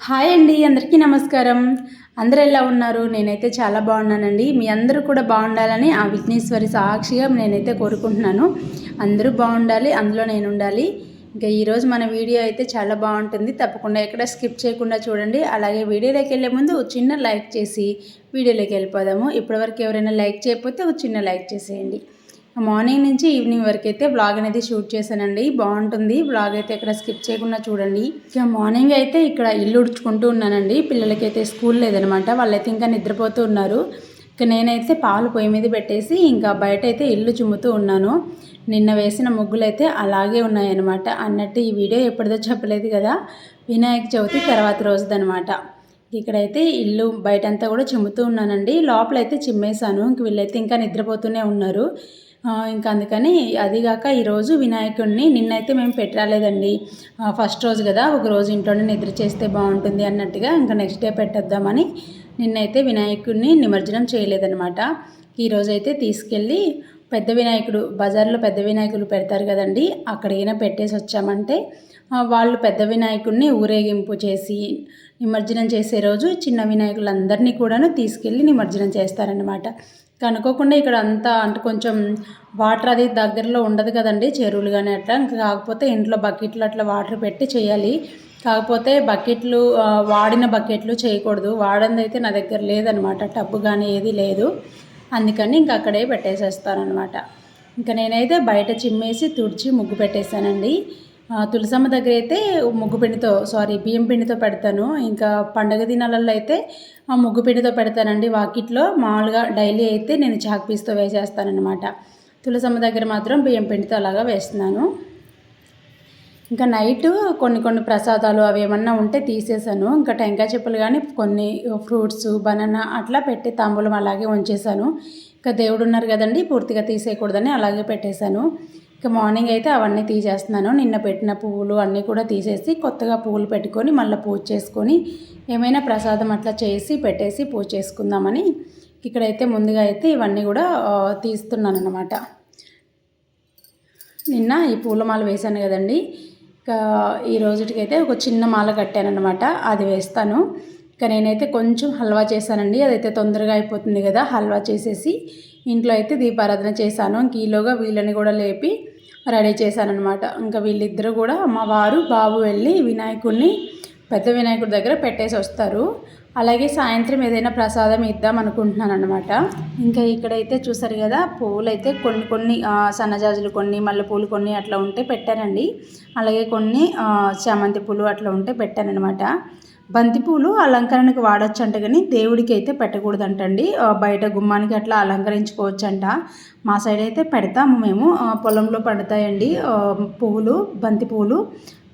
Hi అండి, అందరికీ నమస్కారం. అందరూ ఎలా ఉన్నారు? నేనైతే చాలా బాగున్నానండి. మీ అందరూ కూడా బాగుండాలని ఆ విఘ్నేశ్వరి సాక్షిగా నేనైతే కోరుకుంటున్నాను. అందరూ బాగుండాలి, అందులో నేను ఉండాలి. ఇంకా ఈరోజు మన వీడియో అయితే చాలా బాగుంటుంది. తప్పకుండా ఎక్కడ స్కిప్ చేయకుండా చూడండి. అలాగే వీడియోలోకి వెళ్ళే ముందు చిన్న లైక్ చేసి వీడియోలోకి వెళ్ళిపోదాము. ఇప్పటివరకు ఎవరైనా లైక్ చేయకపోతే ఒక చిన్న లైక్ చేసేయండి. మార్నింగ్ నుంచి ఈవినింగ్ వరకు అయితే వ్లాగ్ అనేది షూట్ చేశానండి. బాగుంటుంది వ్లాగ్ అయితే ఎక్కడ స్కిప్ చేయకుండా చూడండి. ఇక మార్నింగ్ అయితే ఇక్కడ ఇల్లు ఉడుచుకుంటూ ఉన్నానండి. పిల్లలకైతే స్కూల్ లేదనమాట, వాళ్ళైతే ఇంకా నిద్రపోతూ ఉన్నారు. ఇక నేనైతే పాలు పొయ్యి మీద పెట్టేసి ఇంకా బయట అయితే ఇల్లు చిమ్ముతూ ఉన్నాను. నిన్న వేసిన ముగ్గులు అయితే అలాగే ఉన్నాయన్నమాట. అన్నట్టు ఈ వీడియో ఎప్పటిదో చెప్పలేదు కదా, వినాయక చవితి తర్వాత రోజుదనమాట. ఇక్కడైతే ఇల్లు బయటంతా కూడా చిమ్ముతూ ఉన్నానండి. లోపలైతే చిమ్మేశాను. ఇంక వీళ్ళైతే ఇంకా నిద్రపోతూనే ఉన్నారు. ఇంకా అందుకని అదిగాక ఈరోజు వినాయకుడిని నిన్నైతే మేము పెట్టరాలేదండి. ఫస్ట్ రోజు కదా, ఒకరోజు ఇంట్లోనే నిద్ర చేస్తే బాగుంటుంది అన్నట్టుగా ఇంకా నెక్స్ట్ డే పెట్టేద్దామని నిన్నైతే వినాయకుడిని నిమజ్జనం చేయలేదన్నమాట. ఈరోజైతే తీసుకెళ్ళి పెద్ద వినాయకుడు, బజార్లో పెద్ద వినాయకుడు పెడతారు కదండి, అక్కడికైనా పెట్టేసి వచ్చామంటే వాళ్ళు పెద్ద వినాయకుడిని ఊరేగింపు చేసి నిమజ్జనం చేసే రోజు చిన్న వినాయకులందరినీ కూడాను తీసుకెళ్ళి నిమజ్జనం చేస్తారన్నమాట. కనుక్కోకుండా ఇక్కడ అంతా అంటే కొంచెం వాటర్ అది దగ్గరలో ఉండదు కదండి, చెరువులు కానీ అట్లా. ఇంకా కాకపోతే ఇంట్లో బకెట్లు అట్లా వాటర్ పెట్టి చేయాలి. కాకపోతే బకెట్లు వాడిన బకెట్లు చేయకూడదు. వాడింది అయితే నా దగ్గర లేదనమాట, టబ్బు కానీ ఏది లేదు. అందుకని ఇంక అక్కడే పెట్టేసేస్తానమాట. ఇంకా నేనైతే బయట చిమ్మేసి తుడిచి ముగ్గు పెట్టేశానండి. తులసమ్మ దగ్గర అయితే ముగ్గు పిండితో బియ్యం పిండితో పెడతాను. ఇంకా పండగ దినాలలో అయితే ముగ్గు పిండితో పెడతానండి. వాకిట్లో మామూలుగా డైలీ అయితే నేను చాక్ పీస్తో వేసేస్తానన్నమాట. తులసమ్మ దగ్గర మాత్రం బియ్యం పిండితో అలాగా వేస్తున్నాను. ఇంకా నైట్ కొన్ని ప్రసాదాలు అవి ఏమన్నా ఉంటే తీసేసాను. ఇంకా టెంకాయ చెప్పులు కానీ కొన్ని ఫ్రూట్స్ బనానా అట్లా పెట్టి తాంబూలం అలాగే ఉంచేసాను. ఇంకా దేవుడు ఉన్నారు కదండి, పూర్తిగా తీసేయకూడదని అలాగే పెట్టేశాను. ఇక మార్నింగ్ అయితే అవన్నీ తీసేస్తున్నాను. నిన్న పెట్టిన పువ్వులు అన్నీ కూడా తీసేసి కొత్తగా పువ్వులు పెట్టుకొని మళ్ళీ పూజ చేసుకొని ఏమైనా ప్రసాదం అట్లా చేసి పెట్టేసి పూజ చేసుకుందామని ఇక్కడైతే ముందుగా అయితే ఇవన్నీ కూడా తీస్తున్నాను అన్నమాట. నిన్న ఈ పూల మాల వేశాను కదండి, ఇంకా ఈ రోజుటికైతే ఒక చిన్న మాల కట్టానన్నమాట, అది వేస్తాను. ఇక నేనైతే కొంచెం హల్వా చేశానండి, అదైతే తొందరగా అయిపోతుంది కదా. హల్వా చేసేసి ఇంట్లో అయితే దీపారాధన చేశాను. ఇంక ఈలోగా వీళ్ళని కూడా లేపి రెడీ చేశానమాట. ఇంకా వీళ్ళిద్దరూ కూడా మా వారు బాబు వెళ్ళి వినాయకుడిని పెద్ద వినాయకుడి దగ్గర పెట్టేసి వస్తారు. అలాగే సాయంత్రం ఏదైనా ప్రసాదం ఇద్దాం అనుకుంటున్నాను అనమాట. ఇంకా ఇక్కడైతే చూసారు కదా, పువ్వులు అయితే కొన్ని సన్నజాజులు కొన్ని మల్లెపూలు కొన్ని అట్లా ఉంటే పెట్టానండి. అలాగే కొన్ని చామంతి పూలు అట్లా ఉంటే పెట్టానమాట. బంతిపూలు అలంకరణకు వాడచ్చు అంట, కానీ దేవుడికి అయితే పెట్టకూడదంటండి. బయట గుమ్మానికి అట్లా అలంకరించుకోవచ్చంట. మా సైడ్ అయితే పెడతాము మేము, పొలంలో పడతాయండి పువ్వులు, బంతి పువ్వులు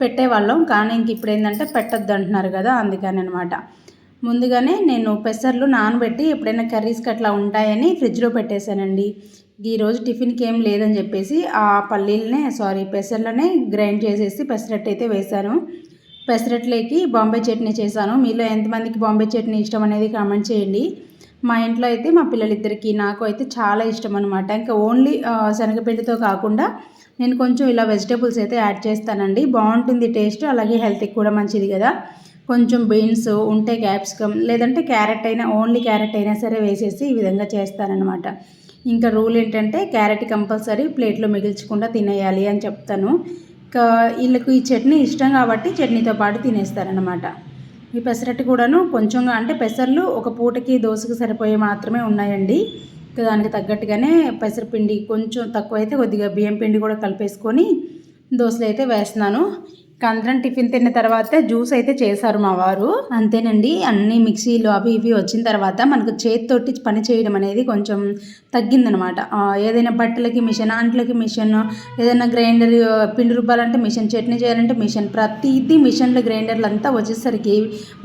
పెట్టేవాళ్ళం. కానీ ఇంక ఇప్పుడు ఏంటంటే పెట్టద్దు అంటున్నారు కదా, అందుకని అనమాట. ముందుగానే నేను పెసర్లు నానబెట్టి ఎప్పుడైనా కర్రీస్కి అట్లా ఉంటాయని ఫ్రిడ్జ్లో పెట్టేశానండి. ఈరోజు టిఫిన్కి ఏం లేదని చెప్పేసి ఆ పెసర్లనే గ్రైండ్ చేసేసి పెసరట్టు అయితే వేశాను. పెసరట్లేకి బాంబే చట్నీ చేశాను. మీలో ఎంతమందికి బాంబే చట్నీ ఇష్టం అనేది కామెంట్ చేయండి. మా ఇంట్లో అయితే మా పిల్లలిద్దరికీ నాకు అయితే చాలా ఇష్టం అనమాట. ఇంకా ఓన్లీ శనగపిండితో కాకుండా నేను కొంచెం ఇలా వెజిటేబుల్స్ అయితే యాడ్ చేస్తానండి, బాగుంటుంది టేస్ట్. అలాగే హెల్త్కి కూడా మంచిది కదా. కొంచెం బీన్స్ ఉంటే క్యాప్సికమ్, లేదంటే క్యారెట్ అయినా, ఓన్లీ క్యారెట్ అయినా సరే వేసేసి ఈ విధంగా చేస్తానన్నమాట. ఇంకా రూల్ ఏంటంటే క్యారెట్ కంపల్సరీ ప్లేట్లో మిగిల్చకుండా తినేయాలి అని చెప్తాను. ఇంకా వీళ్ళకు ఈ చట్నీ ఇష్టం కాబట్టి చట్నీతో పాటు తినేస్తారనమాట. ఈ పెసరట్టు కూడాను కొంచెంగా, అంటే పెసర్లు ఒక పూటకి దోశకి సరిపోయే మాత్రమే ఉన్నాయండి. ఇంకా దానికి తగ్గట్టుగానే పెసరపిండి కొంచెం తక్కువైతే కొద్దిగా బియ్యం పిండి కూడా కలిపేసుకొని దోశలు అయితే వేస్తున్నాను. అందరం టిఫిన్ తిన్న తర్వాత జ్యూస్ అయితే చేశారు మా వారు. అంతేనండి, అన్ని మిక్సీలు అవి ఇవి వచ్చిన తర్వాత మనకు చేతితోటి పని చేయడం అనేది కొంచెం తగ్గిందనమాట. ఏదైనా బట్టలకి మిషన్, అంట్లకి మిషన్, ఏదైనా గ్రైండర్, పిండి రుబ్బాలంటే మిషన్, చట్నీ చేయాలంటే మిషన్, ప్రతిదీ మిషన్లు గ్రైండర్లు అంతా వచ్చేసరికి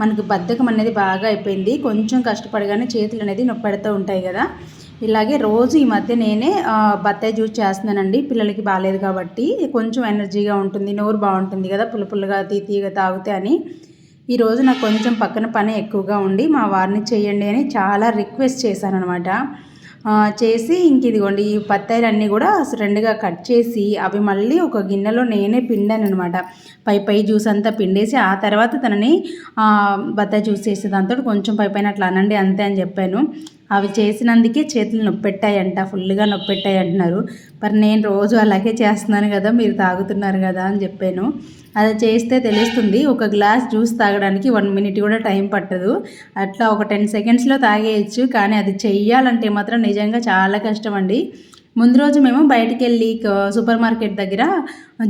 మనకు బద్ధకం అనేది బాగా అయిపోయింది. కొంచెం కష్టపడగానే చేతులు అనేది నొప్పి పెడుతూ ఉంటాయి కదా. ఇలాగే రోజు ఈ మధ్య నేనే బత్తాయి జ్యూస్ చేస్తున్నానండి. పిల్లలకి బాగాలేదు కాబట్టి కొంచెం ఎనర్జీగా ఉంటుంది, నోరు బాగుంటుంది కదా పుల్లగా తీయగా తాగితే అని. ఈరోజు నాకు కొంచెం పక్కన పని ఎక్కువగా ఉండి మా వారిని చేయండి అని చాలా రిక్వెస్ట్ చేశాను అనమాట. చేసి ఇంక ఇదిగోండి ఈ బత్తాయిలన్నీ కూడా రెండుగా కట్ చేసి అవి మళ్ళీ ఒక గిన్నెలో నేనే పిండాను అనమాట. పై జ్యూస్ అంతా పిండేసి ఆ తర్వాత తనని బత్తాయి జ్యూస్ చేసే దాంతో కొంచెం పైన అట్లా అనండి అంతే అని చెప్పాను. అవి చేసినందుకే చేతులు నొప్పెట్టాయంట, ఫుల్గా నొప్పెట్టాయి అంటున్నారు. మరి నేను రోజు అలాగే చేస్తున్నాను కదా, మీరు తాగుతున్నారు కదా అని చెప్పాను. అది చేస్తే తెలుస్తుంది. ఒక గ్లాస్ జ్యూస్ తాగడానికి 1 మినిట్ కూడా టైం పట్టదు. అట్లా ఒక 10 సెకండ్స్లో తాగేయచ్చు. కానీ అది చెయ్యాలంటే మాత్రం నిజంగా చాలా కష్టం అండి. ముందు రోజు మేము బయటికి వెళ్ళి సూపర్ మార్కెట్ దగ్గర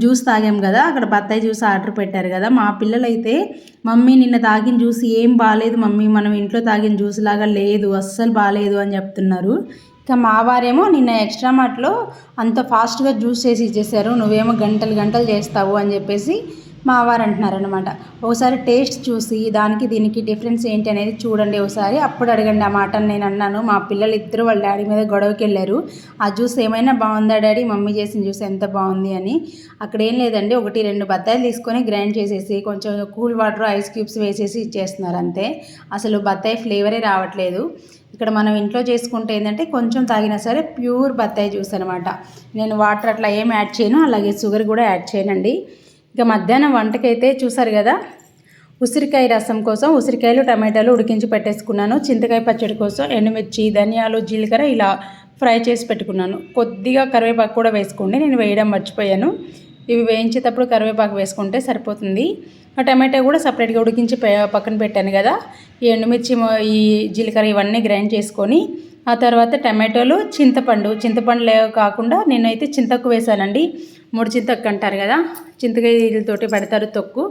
జ్యూస్ తాగాం కదా, అక్కడ బత్తాయి జ్యూస్ ఆర్డర్ పెట్టారు కదా. మా పిల్లలైతే మమ్మీ నిన్న తాగిన జ్యూస్ ఏం బాగాలేదు మమ్మీ, మనం ఇంట్లో తాగిన జ్యూస్ లాగా లేదు, అస్సలు బాగాలేదు అని చెప్తున్నారు. ఇక మా వారేమో నిన్న ఎక్స్ట్రా మార్ట్లో అంత ఫాస్ట్గా జ్యూస్ చేసి ఇచ్చేసారు, నువ్వేమో గంటలు గంటలు చేస్తావు అని చెప్పేసి మా వారు అంటున్నారనమాట. ఒకసారి టేస్ట్ చూసి దానికి దీనికి డిఫరెన్స్ ఏంటి అనేది చూడండి ఒకసారి, అప్పుడు అడగండి ఆ మాట నేను అన్నాను. మా పిల్లలు ఇద్దరు వాళ్ళ డాడీ మీద గొడవకి వెళ్ళారు, ఆ జ్యూస్ ఏమైనా బాగుందా డాడీ, మమ్మీ చేసిన జ్యూస్ ఎంత బాగుంది అని. అక్కడ ఏం లేదండి, 1-2 బత్తాయిలు తీసుకొని గ్రైండ్ చేసేసి కొంచెం కూల్ వాటర్ ఐస్ క్యూబ్స్ వేసేసి ఇచ్చేస్తున్నారు అంతే. అసలు బత్తాయి ఫ్లేవరే రావట్లేదు. ఇక్కడ మనం ఇంట్లో చేసుకుంటే ఏంటంటే కొంచెం తాగినా సరే ప్యూర్ బత్తాయి జ్యూస్ అనమాట. నేను వాటర్ అట్లా ఏం యాడ్ చేయను, అలాగే షుగర్ కూడా యాడ్ చేయనండి. ఇక మధ్యాహ్నం వంటకైతే చూసారు కదా, ఉసిరికాయ రసం కోసం ఉసిరికాయలు టమాటాలు ఉడికించి పెట్టేసుకున్నాను. చింతకాయ పచ్చడి కోసం ఎండుమిర్చి ధనియాలు జీలకర్ర ఇలా ఫ్రై చేసి పెట్టుకున్నాను. కొద్దిగా కరివేపాకు కూడా వేసుకోండి, నేను వేయడం మర్చిపోయాను. ఇవి వేయించేటప్పుడు కరివేపాకు వేసుకుంటే సరిపోతుంది. ఆ టమాటా కూడా సపరేట్గా ఉడికించి పక్కన పెట్టాను కదా. ఈ ఎండుమిర్చి ఈ జీలకర్ర ఇవన్నీ గ్రైండ్ చేసుకొని ఆ తర్వాత టమాటోలు చింతపండు కాకుండా నేనైతే చింతకు వేసానండి. 3 చింతకు అంటారు కదా, చింతకాయలతోటి పెడతారు తొక్కు,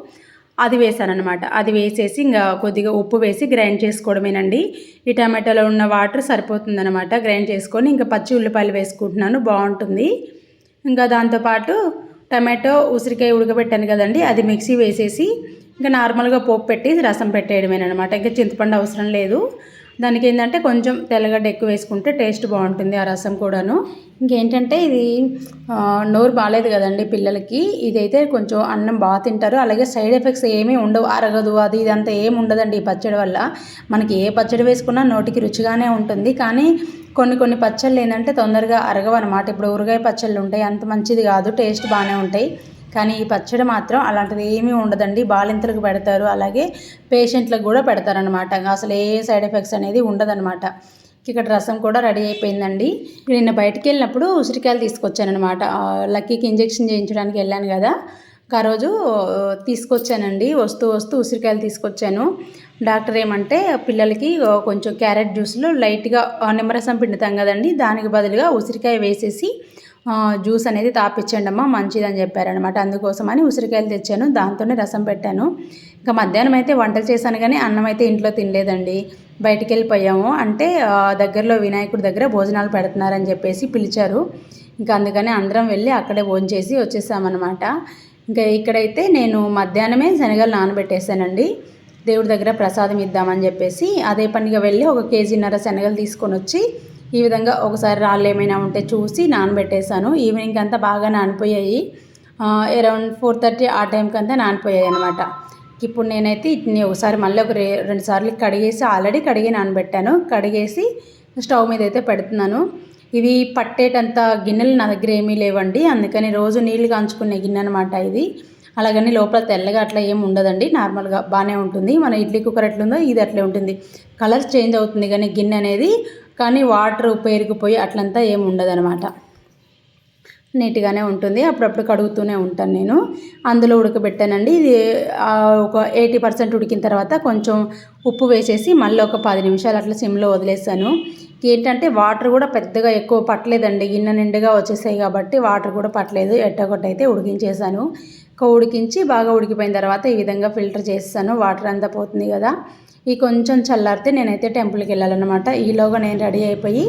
అది వేసానమాట. అది వేసేసి ఇంకా కొద్దిగా ఉప్పు వేసి గ్రైండ్ చేసుకోవడమేనండి. ఈ టమాటాలో ఉన్న వాటర్ సరిపోతుందన్నమాట. గ్రైండ్ చేసుకొని ఇంకా పచ్చి ఉల్లిపాయలు వేసుకుంటున్నాను, బాగుంటుంది. ఇంకా దాంతోపాటు టమాటో ఉసిరికాయ ఉడకబెట్టాను కదండి, అది మిక్సీ వేసేసి ఇంకా నార్మల్గా పోపు పెట్టి రసం పెట్టేయడమేనమాట. ఇంకా చింతపండు అవసరం లేదు. దానికి ఏంటంటే కొంచెం తెల్లగడ్డ ఎక్కువ వేసుకుంటే టేస్ట్ బాగుంటుంది ఆ రసం కూడాను. ఇంకేంటంటే ఇది నోరు బాగాలేదు కదండి పిల్లలకి, ఇదైతే కొంచెం అన్నం బాగా తింటారు. అలాగే సైడ్ ఎఫెక్ట్స్ ఏమీ ఉండవు, అరగదు అది ఇదంతా ఏమి ఉండదండి ఈ పచ్చడి వల్ల. మనకి ఏ పచ్చడి వేసుకున్నా నోటికి రుచిగానే ఉంటుంది. కానీ కొన్ని పచ్చళ్ళు ఏంటంటే తొందరగా అరగవన్నమాట. ఇప్పుడు ఊరగాయ పచ్చళ్ళు ఉంటాయి, అంత మంచిది కాదు, టేస్ట్ బాగానే ఉంటాయి. కానీ ఈ పచ్చడి మాత్రం అలాంటిది ఏమీ ఉండదండి. బాలింతలకు పెడతారు, అలాగే పేషెంట్లకు కూడా పెడతారనమాట. అసలు ఏ సైడ్ ఎఫెక్ట్స్ అనేది ఉండదన్నమాట. ఇక్కడ రసం కూడా రెడీ అయిపోయిందండి. నిన్న బయటికి వెళ్ళినప్పుడు ఉసిరికాయలు తీసుకొచ్చానమాట. లక్కీకి ఇంజెక్షన్ చేయించడానికి వెళ్ళాను కదా, ఆ రోజు తీసుకొచ్చానండి. వస్తూ ఉసిరికాయలు తీసుకొచ్చాను. డాక్టర్ ఏమంటే పిల్లలకి కొంచెం క్యారెట్ జ్యూస్లో లైట్గా నిమ్మరసం పిండుతాం కదండి, దానికి బదులుగా ఉసిరికాయ వేసేసి జ్యూస్ అనేది తాపించండి అమ్మ మంచిదని చెప్పారనమాట. అందుకోసమని ఉసిరికాయలు తెచ్చాను, దాంతోనే రసం పెట్టాను. ఇంకా మధ్యాహ్నం అయితే వంటలు చేశాను కానీ అన్నం అయితే ఇంట్లో తినలేదండి. బయటికి వెళ్ళిపోయాము, అంటే దగ్గరలో వినాయకుడి దగ్గర భోజనాలు పెడుతున్నారని చెప్పేసి పిలిచారు. ఇంకా అందుకని అందరం వెళ్ళి అక్కడే భోజనం చేసి వచ్చేసామన్నమాట. ఇంకా ఇక్కడైతే నేను మధ్యాహ్నమే శనగలు నానబెట్టేశానండి, దేవుడి దగ్గర ప్రసాదం ఇద్దామని చెప్పేసి. అదే పనిగా వెళ్ళి 1.5 కేజీ శనగలు తీసుకొని వచ్చి ఈ విధంగా ఒకసారి రాళ్ళు ఏమైనా ఉంటే చూసి నానబెట్టేశాను. ఈవినింగ్ అంతా బాగా నానిపోయాయి, అరౌండ్ 4:30 ఆ టైంకి అంతా నానిపోయాయి అనమాట. ఇప్పుడు నేనైతే వీటిని ఒకసారి మళ్ళీ 2 సార్లు కడిగేసి, ఆల్రెడీ కడిగి నానబెట్టాను, కడిగేసి స్టవ్ మీద అయితే పెడుతున్నాను. ఇవి పట్టేటంత గిన్నెలు నా దగ్గర ఏమీ లేవండి, అందుకని రోజు నీళ్ళు కాంచుకునే గిన్నె అనమాట ఇది. అలాగని లోపల తెల్లగా అట్లా ఏమి ఉండదండి, నార్మల్గా బాగానే ఉంటుంది. మన ఇడ్లీ కుక్కర్ ఎట్లుందో ఇది అట్లే ఉంటుంది, కలర్ చేంజ్ అవుతుంది కానీ గిన్నె అనేది, కానీ వాటర్ పేరుకుపోయి అట్లంతా ఏమి ఉండదనమాట, నీట్గానే ఉంటుంది. అప్పుడప్పుడు కడుగుతూనే ఉంటాను నేను. అందులో ఉడకబెట్టానండి. ఇది ఒక 80% ఉడికిన తర్వాత కొంచెం ఉప్పు వేసేసి మళ్ళీ ఒక 10 నిమిషాలు అట్లా సిమ్లో వదిలేసాను. ఏంటంటే వాటర్ కూడా పెద్దగా ఎక్కువ పట్టలేదండి, గిన్నె నిండుగా వచ్చేసాయి కాబట్టి వాటర్ కూడా పట్టలేదు. ఎట్టగొట్టయితే ఉడికించేసాను. ఉడికించి బాగా ఉడికిపోయిన తర్వాత ఈ విధంగా ఫిల్టర్ చేస్తాను, వాటర్ అంతా పోతుంది కదా. ఈ కొంచెం చల్లారితే నేనైతే టెంపుల్కి వెళ్ళాలన్నమాట. ఈలోగా నేను రెడీ అయిపోయి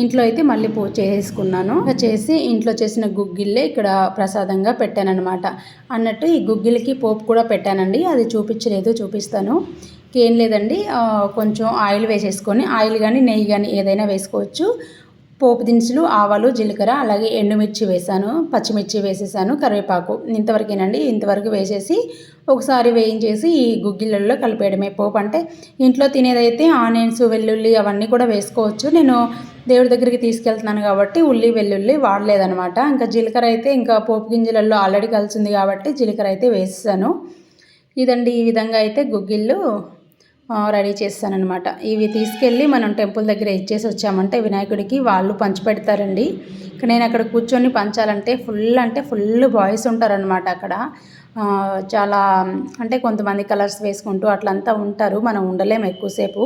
ఇంట్లో అయితే మళ్ళీ పూజ చేసుకున్నాను. చేసి ఇంట్లో చేసిన గుగ్గిళ్ళే ఇక్కడ ప్రసాదంగా పెట్టానన్నమాట. అన్నట్టు ఈ గుగ్గిలకి పోపు కూడా పెట్టానండి, అది చూపించలేదు, చూపిస్తాను. ఏం లేదండి, కొంచెం ఆయిల్ వేసేసుకొని, ఆయిల్ కానీ నెయ్యి కానీ ఏదైనా వేసుకోవచ్చు. పోపు దినుసులు, ఆవాలు, జీలకర్ర, అలాగే ఎండుమిర్చి వేసాను, పచ్చిమిర్చి వేసేసాను, కరివేపాకు ఇంతవరకేనండి. ఇంతవరకు వేసేసి ఒకసారి వేయించేసి ఈ గుగ్గిళ్ళల్లో కలిపేయడమే. పోపు అంటే ఇంట్లో తినేదైతే ఆనియన్స్, వెల్లుల్లి అవన్నీ కూడా వేసుకోవచ్చు. నేను దేవుడి దగ్గరికి తీసుకెళ్తున్నాను కాబట్టి ఉల్లి, వెల్లుల్లి వాడలేదనమాట. ఇంకా జీలకర్ర అయితే ఇంకా పోపు గింజలలో ఆల్రెడీ కలిసింది కాబట్టి జీలకర్ర అయితే వేసేసాను. ఇదండి, ఈ విధంగా అయితే గుగ్గిళ్ళు రెడీ చేస్తానన్నమాట. ఇవి తీసుకెళ్ళి మనం టెంపుల్ దగ్గర ఇచ్చేసి వచ్చామంటే వినాయకుడికి వాళ్ళు పంచిపెడతారండి. నేను అక్కడ కూర్చొని పంచాలంటే ఫుల్ బాయ్స్ ఉంటారనమాట అక్కడ. చాలా అంటే కొంతమంది కలర్స్ వేసుకుంటూ అట్లంతా ఉంటారు, మనం ఉండలేము ఎక్కువసేపు.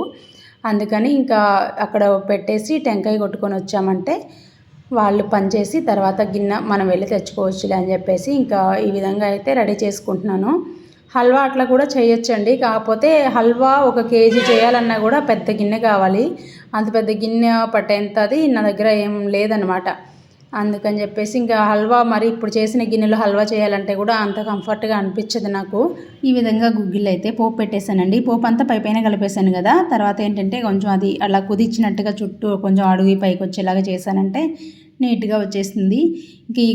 అందుకని ఇంకా అక్కడ పెట్టేసి టెంకాయ కొట్టుకొని వచ్చామంటే వాళ్ళు పనిచేసి తర్వాత గిన్నె మనం వెళ్ళి తెచ్చుకోవచ్చులే అని చెప్పేసి ఇంకా ఈ విధంగా అయితే రెడీ చేసుకుంటున్నాను. హల్వా అట్లా కూడా చేయొచ్చండి. కాకపోతే హల్వా 1 కేజీ చేయాలన్నా కూడా పెద్ద గిన్నె కావాలి. అంత పెద్ద గిన్నె పట్టేంతది నా దగ్గర ఏం లేదనమాట. అందుకని చెప్పేసి ఇంకా హల్వా మరి ఇప్పుడు చేసిన గిన్నెలో హల్వా చేయాలంటే కూడా అంత కంఫర్ట్గా అనిపించదు నాకు. ఈ విధంగా గుగ్గిళ్ళు అయితే పోపు పెట్టేశానండి. పోపు అంతా పైన కలిపేశాను కదా. తర్వాత ఏంటంటే కొంచెం అది అలా కుదిచ్చినట్టుగా చుట్టూ కొంచెం అడుగు పైకి వచ్చేలాగా చేశానంటే నీట్గా వచ్చేస్తుంది. ఇంక ఈ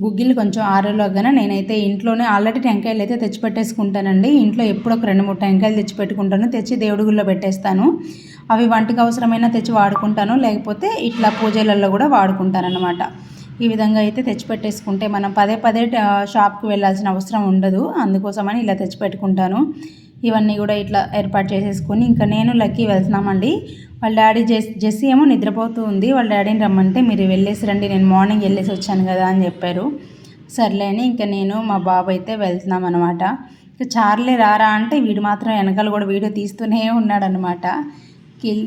గుగ్గిళ్ళు కొంచెం ఆరేలోగానే నేనైతే ఇంట్లోనే ఆల్రెడీ టెంకాయలు అయితే తెచ్చిపెట్టేసుకుంటానండి. ఇంట్లో ఎప్పుడు ఒక 2-3 టెంకాయలు తెచ్చిపెట్టుకుంటాను, తెచ్చి దేవుడి గుళ్ళో పెట్టేస్తాను. అవి వంటకి అవసరమైనా తెచ్చి వాడుకుంటాను, లేకపోతే ఇట్లా పూజలలో కూడా వాడుకుంటానన్నమాట. ఈ విధంగా అయితే తెచ్చిపెట్టేసుకుంటే మనం పదే షాప్కి వెళ్ళాల్సిన అవసరం ఉండదు. అందుకోసమని ఇలా తెచ్చిపెట్టుకుంటాను. ఇవన్నీ కూడా ఇట్లా ఏర్పాటు చేసేసుకొని ఇంకా నేను లక్కీ వెళ్తున్నామండి. వాళ్ళ డాడీ జెస్సీ ఏమో నిద్రపోతూ ఉంది. వాళ్ళ డాడీని రమ్మంటే మీరు వెళ్ళేసి రండి, నేను మార్నింగ్ వెళ్ళేసి వచ్చాను కదా అని చెప్పారు. సర్లే అని ఇంకా నేను మా బాబు అయితే వెళ్తున్నాం అనమాట. ఇంకా చార్లే రారా అంటే వీడు మాత్రం వెనకాల కూడా వీడియో తీస్తూనే ఉన్నాడనమాట.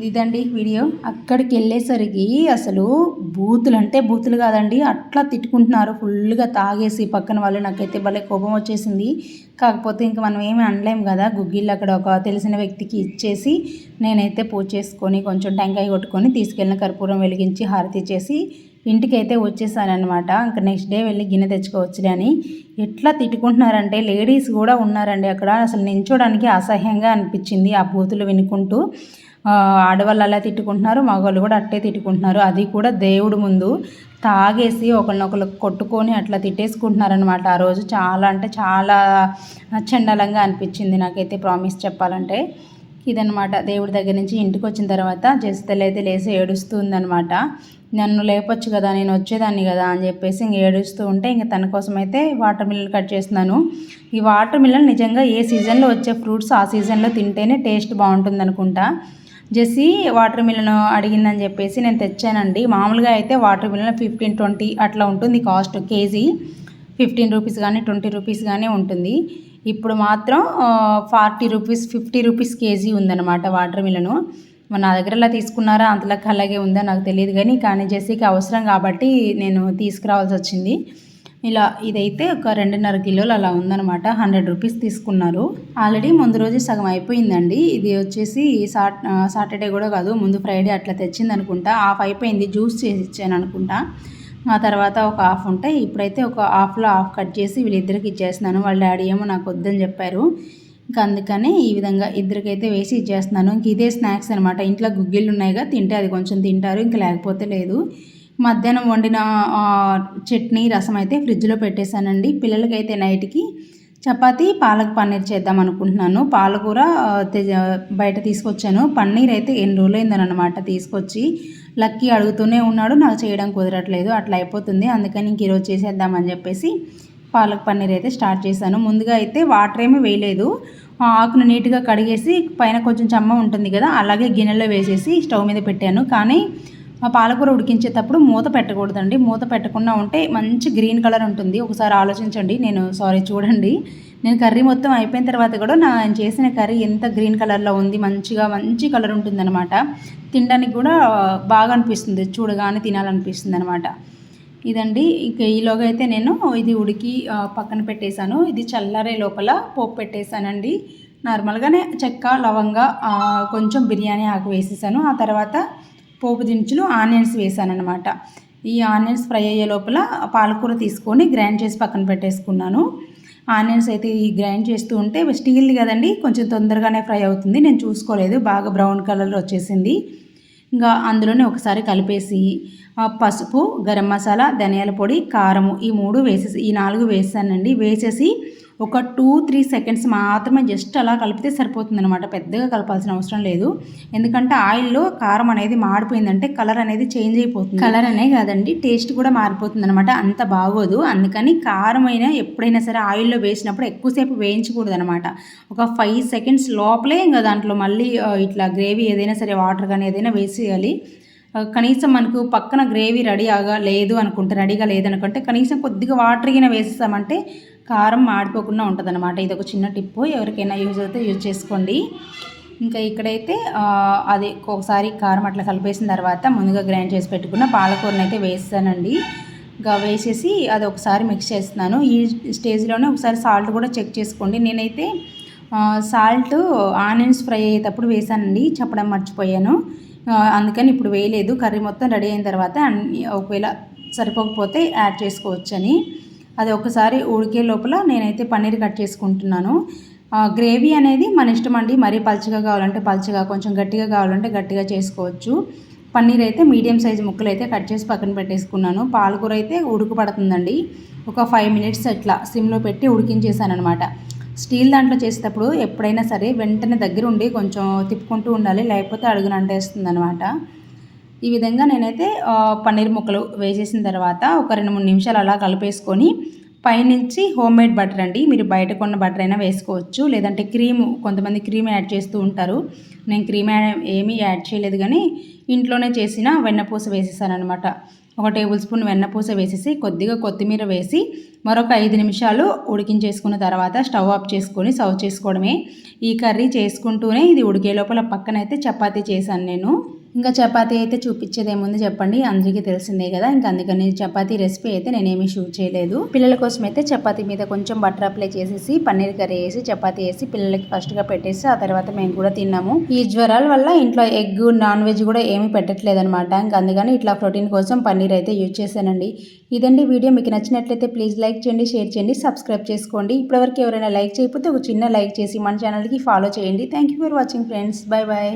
ఇదండి వీడియో. అక్కడికి వెళ్ళేసరికి అసలు బూతులు అంటే బూతులు కాదండి, అట్లా తిట్టుకుంటున్నారు ఫుల్గా తాగేసి పక్కన వాళ్ళు. నాకైతే భలే కోపం వచ్చేసింది. కాకపోతే ఇంకా మనం ఏమీ అనలేము కదా. గుగ్గిళ్ళు అక్కడ ఒక తెలిసిన వ్యక్తికి ఇచ్చేసి నేనైతే పూజ చేసుకొని కొంచెం టెంకాయ కొట్టుకొని తీసుకెళ్ళిన కర్పూరం వెలిగించి హారతి ఇచ్చేసి ఇంటికైతే వచ్చేసానమాట. ఇంకా నెక్స్ట్ డే వెళ్ళి గిన్నె తెచ్చుకోవచ్చులే అని. ఎట్లా తిట్టుకుంటున్నారంటే లేడీస్ కూడా ఉన్నారండి అక్కడ. అసలు నించోడానికి అసహ్యంగా అనిపించింది ఆ బూతులు వినుకుంటూ. ఆడవాళ్ళు అలా తిట్టుకుంటున్నారు, మగవాళ్ళు కూడా అట్టే తిట్టుకుంటున్నారు. అది కూడా దేవుడు ముందు తాగేసి ఒకరినొకరు కొట్టుకొని అట్లా తిట్టేసుకుంటున్నారనమాట. ఆ రోజు చాలా అంటే చాలా చండాలంగా అనిపించింది నాకైతే, ప్రామిస్ చెప్పాలంటే. ఇదనమాట. దేవుడి దగ్గర నుంచి ఇంటికి వచ్చిన తర్వాత జెస్సీ అయితే లేసి ఏడుస్తుందనమాట. నన్ను లేపొచ్చు కదా, నేను వచ్చేదాన్ని కదా అని చెప్పేసి ఇంక ఏడుస్తూ ఉంటే ఇంక తన కోసం అయితే వాటర్ మిలన్ కట్ చేస్తున్నాను. ఈ వాటర్ మిలన్ నిజంగా ఏ సీజన్లో వచ్చే ఫ్రూట్స్ ఆ సీజన్లో తింటేనే టేస్ట్ బాగుంటుంది అనుకుంటా. జెస్సీ వాటర్ మిలన్ అడిగిందని చెప్పేసి నేను తెచ్చానండి. మామూలుగా అయితే వాటర్ మిలన్ 15-20 అట్లా ఉంటుంది కాస్ట్. కేజీ 15 రూపీస్ కానీ 20 రూపీస్ కానీ ఉంటుంది. ఇప్పుడు మాత్రం 40 రూపీస్ 50 రూపీస్ కేజీ ఉందన్నమాట వాటర్ మిలను. నా దగ్గర అలా తీసుకున్నారా అంతలోకి అలాగే ఉందా నాకు తెలియదు కానీ జెస్సీకి అవసరం కాబట్టి నేను తీసుకురావాల్సి వచ్చింది. ఇలా ఇదైతే ఒక 2.5 కిలోలు అలా ఉందన్నమాట. 100 రూపీస్ తీసుకున్నారు. ఆల్రెడీ ముందు రోజు సగం అయిపోయిందండి. ఇది వచ్చేసి సాటర్డే కూడా కాదు, ముందు ఫ్రైడే అట్లా తెచ్చింది అనుకుంటా. హాఫ్ అయిపోయింది, జ్యూస్ చేసి ఇచ్చాను అనుకుంటా. ఆ తర్వాత ఒక హాఫ్ ఉంటాయి. ఇప్పుడైతే ఒక హాఫ్లో హాఫ్ కట్ చేసి వీళ్ళిద్దరికి ఇచ్చేస్తున్నాను. వాళ్ళ డాడీ ఏమో నాకు వద్దని చెప్పారు. ఇంకా అందుకని ఈ విధంగా ఇద్దరికైతే వేసి ఇచ్చేస్తున్నాను. ఇంక ఇదే స్నాక్స్ అనమాట. ఇంట్లో గుగ్గిళ్ళు ఉన్నాయిగా, తింటే అది కొంచెం తింటారు, ఇంకా లేకపోతే లేదు. మధ్యాహ్నం వండిన చట్నీ రసం అయితే ఫ్రిడ్జ్లో పెట్టేశానండి. పిల్లలకైతే నైట్కి చపాతీ పాలక్ పన్నీర్ చేద్దాం అనుకుంటున్నాను. పాలకూర బయట తీసుకొచ్చాను. పన్నీర్ అయితే ఎన్ని రోజులైందనమాట తీసుకొచ్చి. లక్కీ అడుగుతూనే ఉన్నాడు, నాకు చేయడం కుదరట్లేదు, అట్లా అయిపోతుంది. అందుకని ఇంక ఈరోజు చేసేద్దామని చెప్పేసి పాలక్ పన్నీర్ అయితే స్టార్ట్ చేశాను. ముందుగా అయితే వాటర్ ఏమీ వేయలేదు. ఆకును నీట్గా కడిగేసి పైన కొంచెం చెమ్మ ఉంటుంది కదా, అలాగే గిన్నెలో వేసేసి స్టవ్ మీద పెట్టాను. కానీ పాలకూర ఉడికించేటప్పుడు మూత పెట్టకూడదండి. మూత పెట్టకుండా ఉంటే మంచి గ్రీన్ కలర్ ఉంటుంది. ఒకసారి ఆలోచించండి. చూడండి, నేను కర్రీ మొత్తం అయిపోయిన తర్వాత కూడా నేను చేసిన కర్రీ ఎంత గ్రీన్ కలర్లో ఉంది. మంచి కలర్ ఉంటుందన్నమాట. తినడానికి కూడా బాగా అనిపిస్తుంది, చూడగానే తినాలనిపిస్తుంది అనమాట. ఇదండి. ఇక ఈలోగా అయితే నేను ఇది ఉడికి పక్కన పెట్టేశాను. ఇది చల్లారే లోపల పోపు పెట్టేశానండి. నార్మల్గానే చెక్క, లవంగా, కొంచెం బిర్యానీ ఆకు వేసేసాను. ఆ తర్వాత పోపు దినుసులు, ఆనియన్స్ వేసానన్నమాట. ఈ ఆనియన్స్ ఫ్రై అయ్యే లోపల పాలకూర తీసుకొని గ్రైండ్ చేసి పక్కన పెట్టేసుకున్నాను. ఆనియన్స్ అయితే ఈ గ్రైండ్ చేస్తూ ఉంటే స్టీల్ కదండి, కొంచెం తొందరగానే ఫ్రై అవుతుంది. నేను చూసుకోలేదు, బాగా బ్రౌన్ కలర్లో వచ్చేసింది. ఇంకా అందులోనే ఒకసారి కలిపేసి పసుపు, గరం మసాలా, ధనియాల పొడి, కారము ఈ 4 వేసానండి. వేసేసి ఒక 2-3 సెకండ్స్ మాత్రమే జస్ట్ అలా కలిపితే సరిపోతుందనమాట. పెద్దగా కలపాల్సిన అవసరం లేదు. ఎందుకంటే ఆయిల్లో కారం అనేది మాడిపోయిందంటే కలర్ అనేది చేంజ్ అయిపోతుంది. కలర్ అనే కాదండి, టేస్ట్ కూడా మారిపోతుంది అనమాట. అంత బాగోదు. అందుకని కారం అయినా ఎప్పుడైనా సరే ఆయిల్లో వేసినప్పుడు ఎక్కువసేపు వేయించకూడదు అనమాట. ఒక 5 సెకండ్స్ లోపలే ఇంకా దాంట్లో మళ్ళీ ఇట్లా గ్రేవీ ఏదైనా సరే వాటర్ కానీ ఏదైనా వేసేయాలి. కనీసం మనకు పక్కన గ్రేవీ రెడీగా లేదనుకుంటే కనీసం కొద్దిగా వాటర్ గిన వేసేసామంటే కారం మాడిపోకుండా ఉంటుందన్నమాట. ఇది ఒక చిన్న టిప్పు, ఎవరికైనా యూజ్ అయితే యూజ్ చేసుకోండి. ఇంకా ఇక్కడైతే అది ఒకసారి కారం అట్లా కలిపేసిన తర్వాత ముందుగా గ్రైండ్ చేసి పెట్టుకున్న పాలకూరని అయితే వేస్తానండి. ఇంకా వేసేసి అది ఒకసారి మిక్స్ చేస్తున్నాను. ఈ స్టేజ్లోనే ఒకసారి సాల్ట్ కూడా చెక్ చేసుకోండి. నేనైతే సాల్ట్ ఆనియన్స్ ఫ్రై అయ్యేటప్పుడు వేసానండి, చెప్పడం మర్చిపోయాను. అందుకని ఇప్పుడు వేయలేదు. కర్రీ మొత్తం రెడీ అయిన తర్వాత ఒకవేళ సరిపోకపోతే యాడ్ చేసుకోవచ్చని. అది ఒకసారి ఉడికే లోపల నేనైతే పన్నీర్ కట్ చేసుకుంటున్నాను. గ్రేవీ అనేది మన ఇష్టం అండి. మరీ పలుచగా కావాలంటే పలుచగా, కొంచెం గట్టిగా కావాలంటే గట్టిగా చేసుకోవచ్చు. పన్నీర్ అయితే మీడియం సైజు ముక్కలు అయితే కట్ చేసి పక్కన పెట్టేసుకున్నాను. పాలకూర అయితే ఉడకపడుతుందండి. ఒక 5 మినిట్స్ అట్లా సిమ్లో పెట్టి ఉడికించేసాను అనమాట. స్టీల్ దాంట్లో చేసేటప్పుడు ఎప్పుడైనా సరే వెంటనే దగ్గర ఉండి కొంచెం తిప్పుకుంటూ ఉండాలి, లేకపోతే అడుగున అంటేస్తుంది అనమాట. ఈ విధంగా నేనైతే పన్నీర్ ముక్కలు వేసేసిన తర్వాత ఒక 2-3 నిమిషాలు అలా కలిపేసుకొని పైనుంచి హోమ్ మేడ్ బటర్ అండి, మీరు బయట కొన్న బటర్ అయినా వేసుకోవచ్చు, లేదంటే కొంతమంది క్రీమ్ యాడ్ చేస్తూ ఉంటారు. నేను క్రీమ్ ఏమీ యాడ్ చేయలేదు, కానీ ఇంట్లోనే చేసిన వెన్నపూస వేసేసాను అనమాట. ఒక టేబుల్ స్పూన్ వెన్నపూస వేసేసి కొద్దిగా కొత్తిమీర వేసి మరొక 5 నిమిషాలు ఉడికించేసుకున్న తర్వాత స్టవ్ ఆఫ్ చేసుకొని సర్వ్ చేసుకోవడమే. ఈ కర్రీ చేసుకుంటూనే ఇది ఉడికే లోపల పక్కనైతే చపాతీ చేశాను నేను. ఇంకా చపాతీ అయితే చూపించేది ఏముంది చెప్పండి, అందరికీ తెలిసిందే కదా. ఇంకా అందుకని చపాతీ రెసిపీ అయితే నేనేమీ షూట్ చేయలేదు. పిల్లల కోసం అయితే చపాతీ మీద కొంచెం బటర్ అప్లై చేసేసి పన్నీర్ కర్రీ వేసి చపాతీ వేసి పిల్లలకి ఫస్ట్గా పెట్టేసి ఆ తర్వాత మేము కూడా తిన్నాము. ఈ జ్వరాల వల్ల ఇంట్లో ఎగ్, నాన్ వెజ్ కూడా ఏమీ పెట్టట్లేదు అనమాట. ఇంకా అందుకని ఇట్లా ప్రోటీన్ కోసం పన్నీర్ అయితే యూజ్ చేశానండి. ఇదండి వీడియో. మీకు నచ్చినట్లయితే ప్లీజ్ లైక్ చేయండి, షేర్ చేయండి, సబ్స్క్రైబ్ చేసుకోండి. ఇప్పటివరకు ఎవరైనా లైక్ చేయకపోతే ఒక చిన్న లైక్ చేసి మన ఛానల్కి ఫాలో చేయండి. Thank you for watching friends. Bye bye.